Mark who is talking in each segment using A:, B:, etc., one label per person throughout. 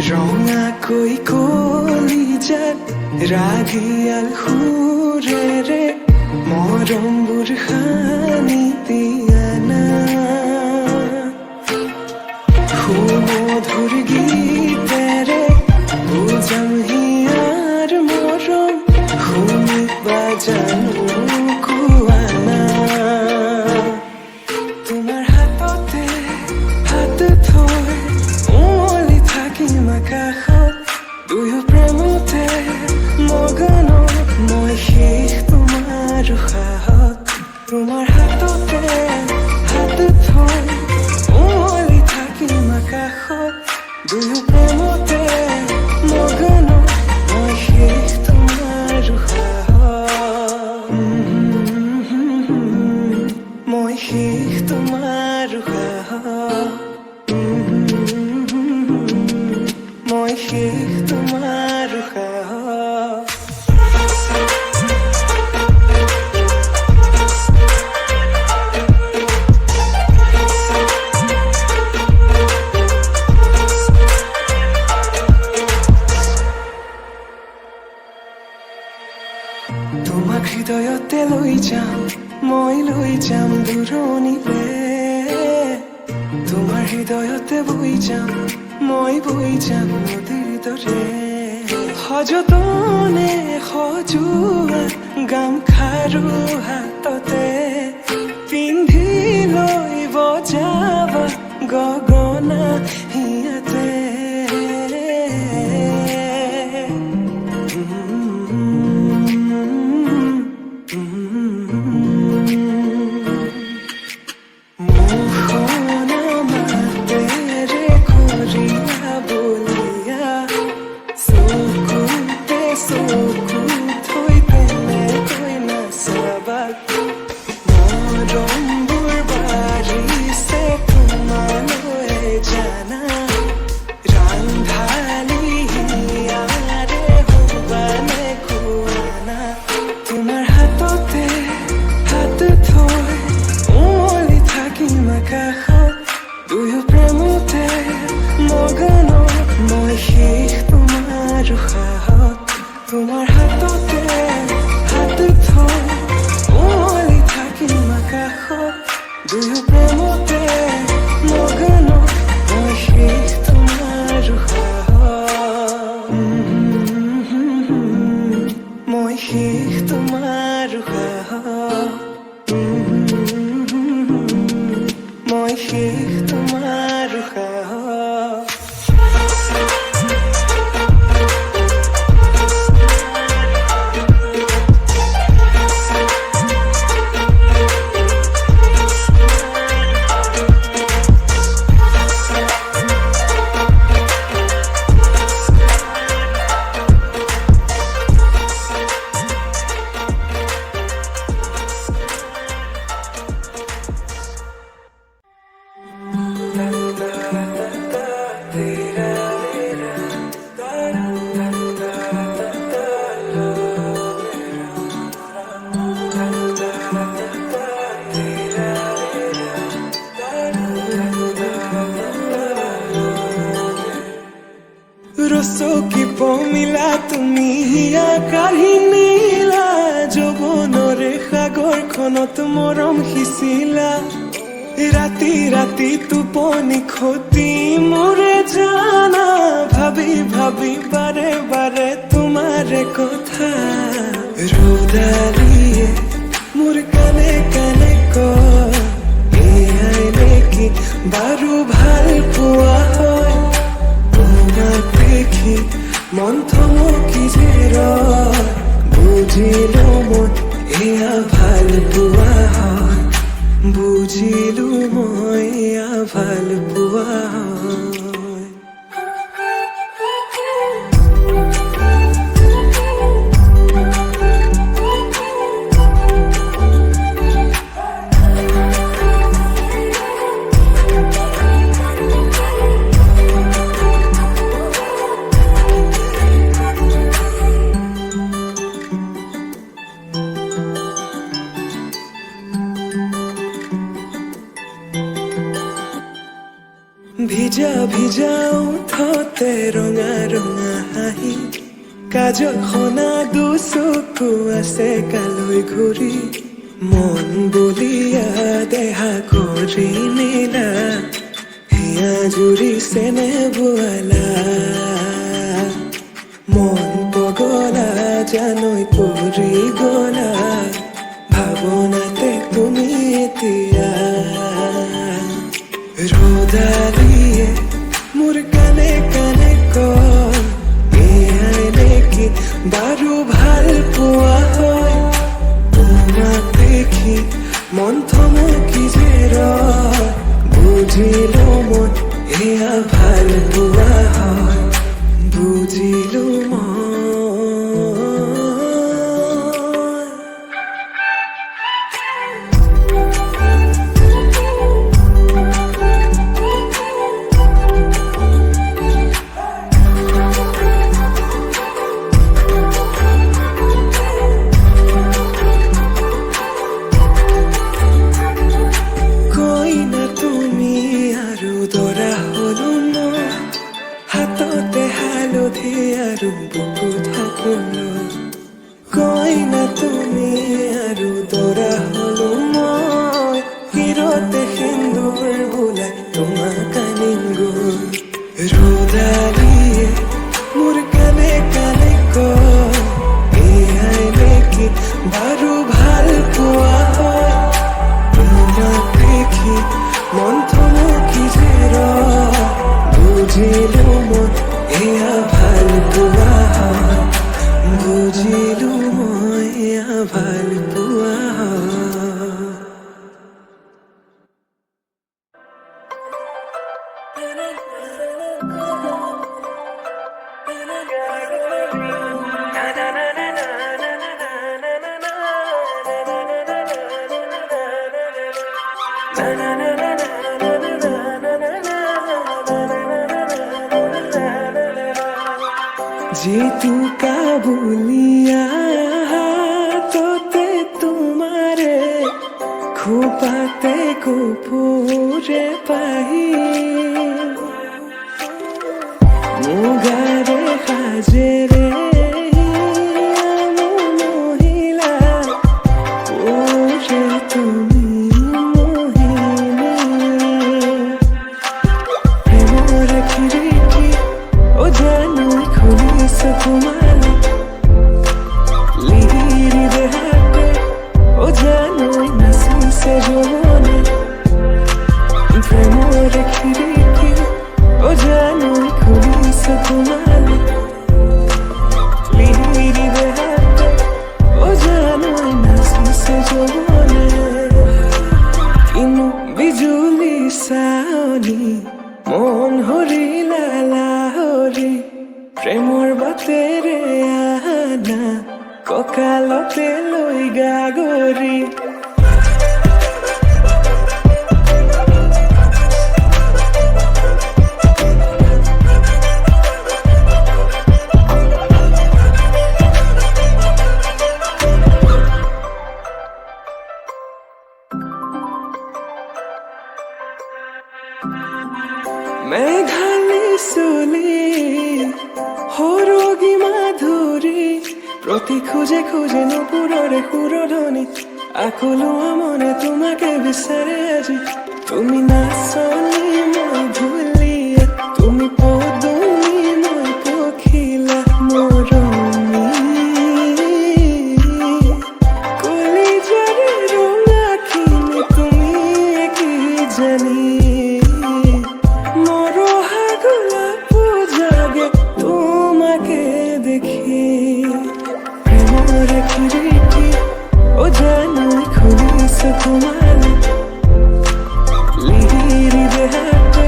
A: ৰঙা কৈ কলিজাত ৰাগিয়াল সুৰেৰে মৰমবোৰ সানি দিয়া না সুমধুৰ গীতেৰে বুজাম হিয়াৰ মৰম শুনিবা জানো কোৱা না তোমাৰ হাততে হাত থৈ উমলি থাকিম আকাশত দুয়ো প্ৰেমতে মগন মই শেষ তোমাৰ উশাহত তোমাৰ হাততে হাত থৈ উমলি থাকিম আকাশত দুয়ো প্ৰেমতে মগন মই শেষ তোমাৰ উশাহত মই শেষ তোমাৰ উশাহত মই শেষ তোমাৰ উশাহত তোমাক হৃদয়তে লৈ যাম মই লৈ যাম দূৰণিলে তোমাৰ হৃদয়তে বৈ যাম মই বৈ যাম নদীৰ দৰে সযতনে সজোৱা গামখাৰু হাততে পিন্ধি লৈ বজাবা গগনা হিয়াতে দুয়ো প্ৰেমতে মগন মই শেষ তোমাৰ উশাহত তোমাৰ হাততে হাত থৈ উমলি থাকিম আকাশত দুয়ো প্ৰেমতে মগন মই শেষ তোমাৰ উশাহত মই শেষ তোমাৰ উশাহত মই শেষ তোমাৰ উশাহত ৰচকি পমিলা তুমি কাহিনীলা যৌৱনৰে সাগৰখনত মৰম সিঁচিলা ৰাতি ৰাতি টোপনি খতি মোৰে জানা ভাবি ভাবি বাৰে বাৰে তোমাৰে কথা ৰুদালিয়ে মোৰ কানে কানে কয় এয়াই নেকি বাৰু ভাল পোৱা হয় দেখি মন থমকি যে ৰয় বুজিলো মই এয়া ভাল পোৱা হয় বুজিলো মই এয়া ভাল পোৱা হয় ভিজা ভিজা ওঠতে ৰঙা ৰঙা হাঁহি কাজল সনা দুচকু আছে কালৈ ঘূৰি মন বলিয়া দেহা কৰি নিলা হিয়া জুৰিছেনে বোৱালা মন পগলা জানৈ পৰি গলা ভাৱনাতে তুমি এতিয়া ৰ'দালিয়ে মোৰ কানে কানে কয় এয়াই নেকি বাৰু ভাল পোৱা হয় তোমাক দেখি মন থমকি যে ৰয় বুজিলো মই এয়া ভাল পোৱা হয় বুজিলো মই আৰু বুকুত সপোনো কইনা তুমি আৰু দৰা হলো মই হিৰতে সিন্দুৰ বোলাই তোমাক আনিম গৈ ৰ'দালিয়ে মোৰ কানে কানে কয় এয়াই নেকি বাৰু ভাল পোৱা হয় তোমাক দেখি মন থমকি যে ৰয় বুজিলো মই এয়া ভাল পোৱা হয় বুজিলো মই এয়া ভাল পোৱা যিটো কাবুলিয়া হাততে তোমাৰে খোপাতে কপোৰে পাহি মুগাৰে সাজেৰে মহিলা ওৰে তুমি মোহিনী প্ৰেমৰ খিৰিকী ও জানো খুলিছে তোমালে লিহিৰি দেহাতে ও জানো নাচিছে যৌৱনে প্ৰেমৰ খিৰিকী ও জানো খুলিছে তোমালে লিহিৰি দেহাতে ও জানো নাচিছে যৌৱনে কিনো বিজুলী চাৱনি মন হৰিলা লাহৰি প্ৰেমৰ বাটেৰে আনা কঁকালতে লৈ গাগৰি মেঘালী চুলি সৰগী মাধুৰী প্ৰতি খোজে খোজে নুপুৰৰে সুৰধনী আকলোৱা মনে তোমাকে বিচাৰে আজি তুমি নাচনী মই ধুলীয়া তুমি পদুমী মই পখিলা মৰমী কলিজাৰে ৰঙাখিনি তুমি কি জানি ও জানো খুলিছে তোমালে লিহিৰি দেহাতে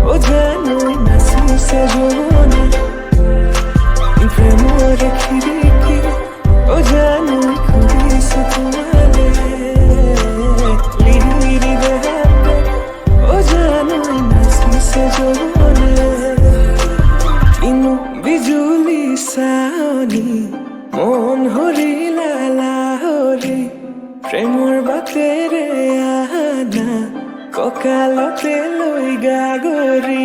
A: ও জানো নাচিছে যৌৱনে প্ৰেমৰ খিৰিকী ও জানো খুলিছে তোমালে লিহিৰি দেহাতে ও কঁকালতে লৈ গাগৰি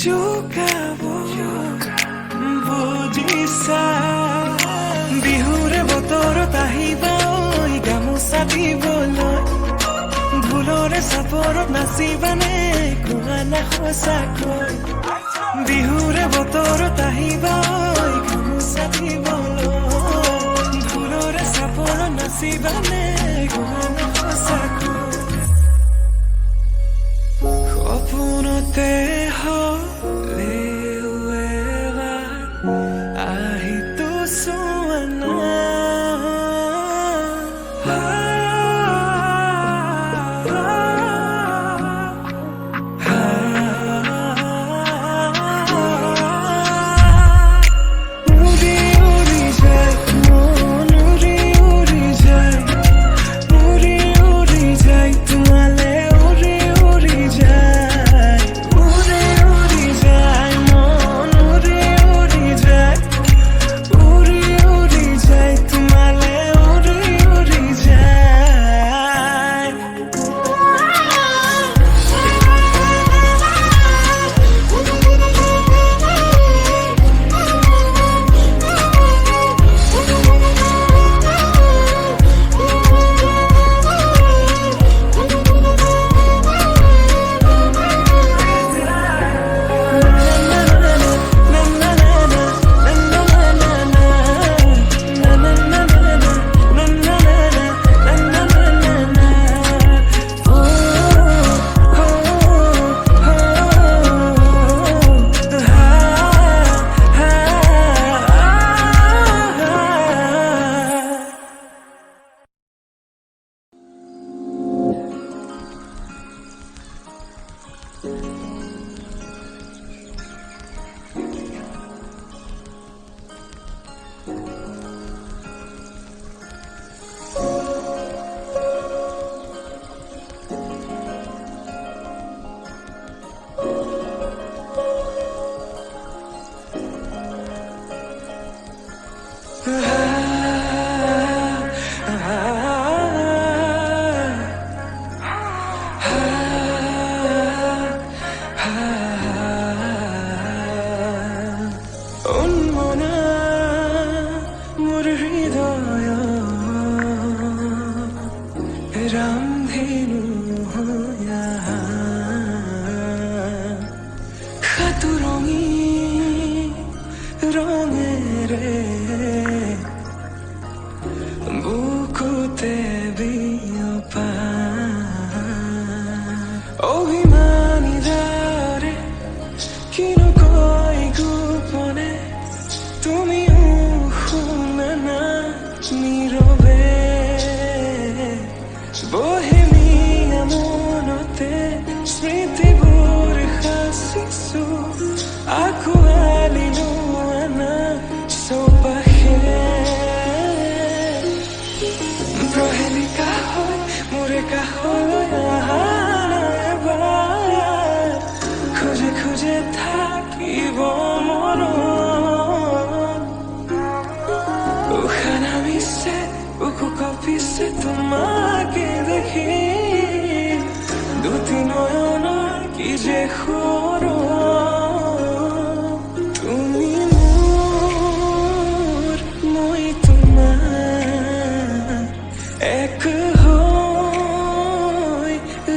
A: জোকাব বুজিছা বিহুৰে বতৰত আহিবা ঐ গামোচা দিবলৈ ঢোলৰে চাপৰত নাচিবানে কোৱা না সঁচাকৈ বিহুৰে বতৰত আহিবা ঐ গামোচা দিবলৈ ঢোলৰে চাপৰত নাচিবানে কোৱা না সঁচাকৈ সপোনতে হলেও এবাৰ আহিতো চোৱা না উৰি উৰি যায় মন উৰি উৰি যায় উৰি धेनु हो यहाँ खातु রঙেরে বুকুতে বিয়পা অভিমানী দারে কিনো কই গোপনে তুমি শুনা না নীরবে বহেমিয়া মনতে স্মৃতিবোৰ সাঁচিছো আঁকোৱালি লোৱা না চৌপাশে প্ৰহেলিকা হয় মোৰে কাষলৈ অহা নাই এবাৰ খোজে খোজে থাকিব মনত উশাহ নামিছে বুকু কঁপিছে তোমাকে দেখি দুটি নয়নৰ কি যে সৰল তুমি মোৰ মই তোমাৰ এক হৈ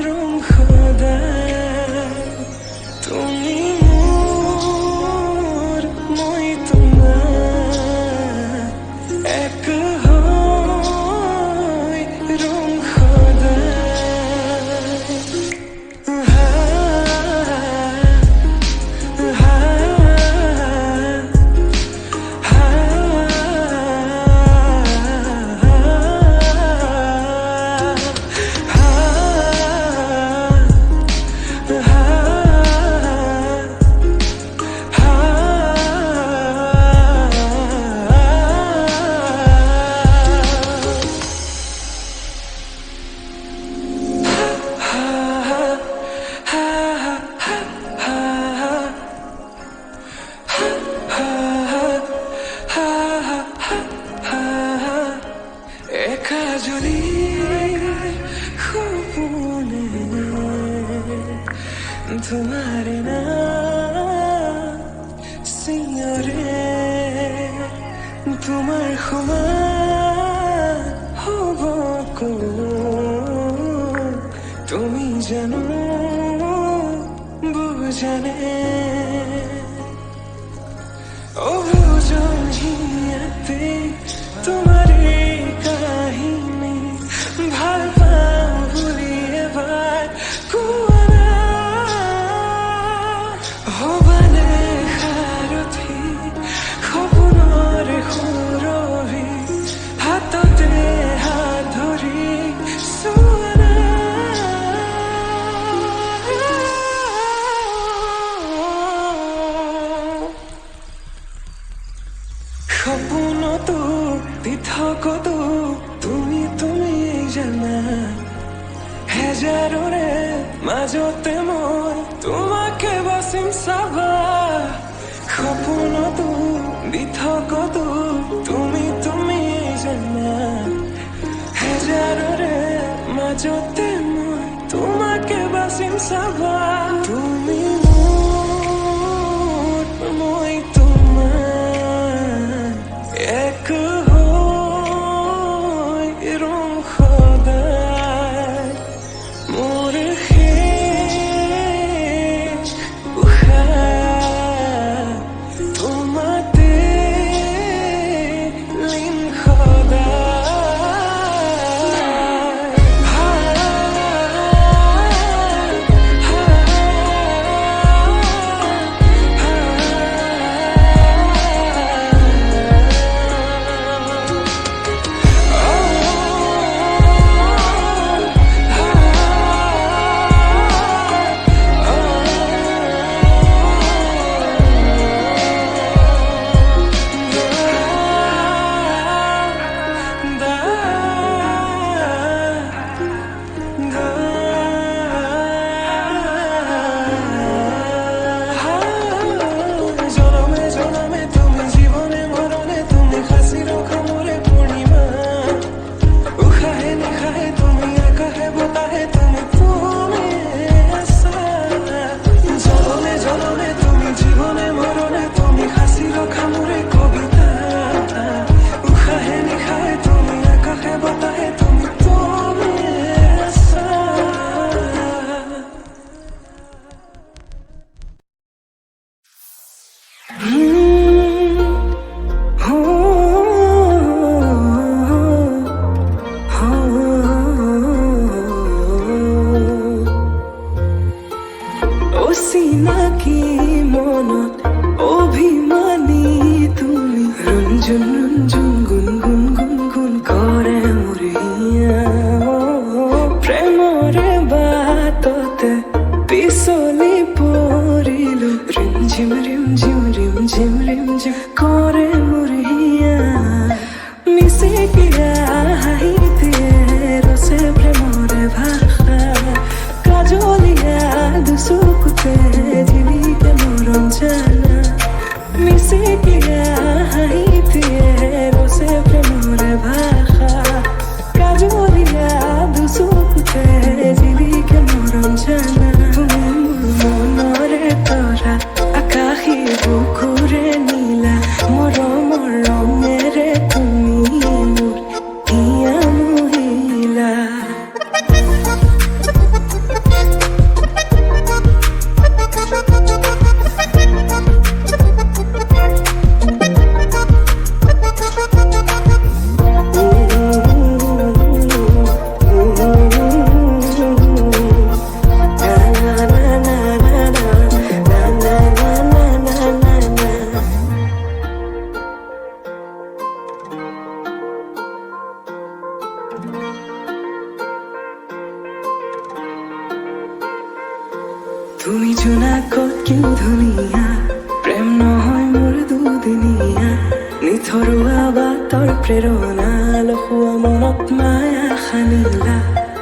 A: ৰং সদায় তুমি মোৰ মই তোমাৰ এক হৈ ৰং সদায় একাজলি সপোনে তোমার নাম চিঞৰে তোমাৰ সমান হ'ব কোন তুমি জানো বুজানে অবুঝিয়াতে তোমারে কাহিনী ভাল পাওঁ বুলি এবাৰ কোৱা না হবানে সাৰথি সপোনৰে সুৰভি হাততে হাত ধৰি চোৱা না সপোনতো পৃথকতো তুমি জানা হেজাৰৰে মাজতে মই তোমাকে বাচিম চাবা সপোনতো পৃথকতো তুমি জানা হেজাৰৰে মাজতে মই তোমাকে বাচিম চাবা তুমি মোৰ মই তোমাৰ এক হৈ ৰং সদায় মোৰ শেষ উশাহ তোমাতে লীন সদায় তুমি জোনাকত কিয় ধুনীয়া প্ৰেম নহয় মোৰ দুদিনীয়া নিথৰুৱা বাটৰ প্ৰেৰণা লখুৱা মনত মায়া সানিলা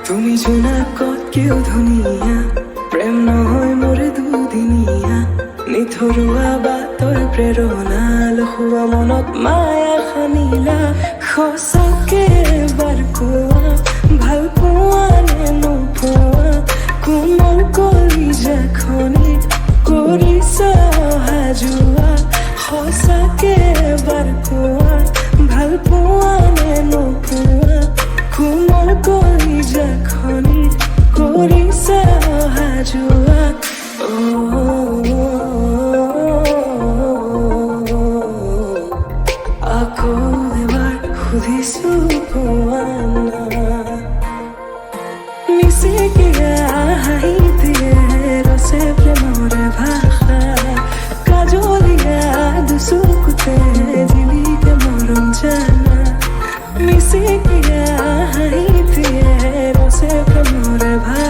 A: তুমি জোনাকত কিয় ধুনীয়া প্ৰেম নহয় মোৰ দুদিনীয়া নিথৰুৱা বাটৰ প্ৰেৰণা লখুৱা মনত মায়া সানিলা সঁচাকে এবাৰ কোৱা ভাল পোৱা নে নোপোৱা কোমল কলিজাখনিত কৰিছা অহা যোৱা সঁচাকে এবাৰ কোৱা ভাল পোৱা নে নোপোৱা কোমল কলিজাখনিত কৰিছা অহা যোৱা আকৌ এবাৰ সুধিছো কোৱা না মিচিকিয়া হাঁহি দিয়ে ৰসে প্ৰেমৰ ভাষা কাজলীয়া দুচকুতে জিলিকে মৰম জানা মিচিকিয়া হাঁহি দিয়ে ৰসে প্ৰেমৰ ভাষা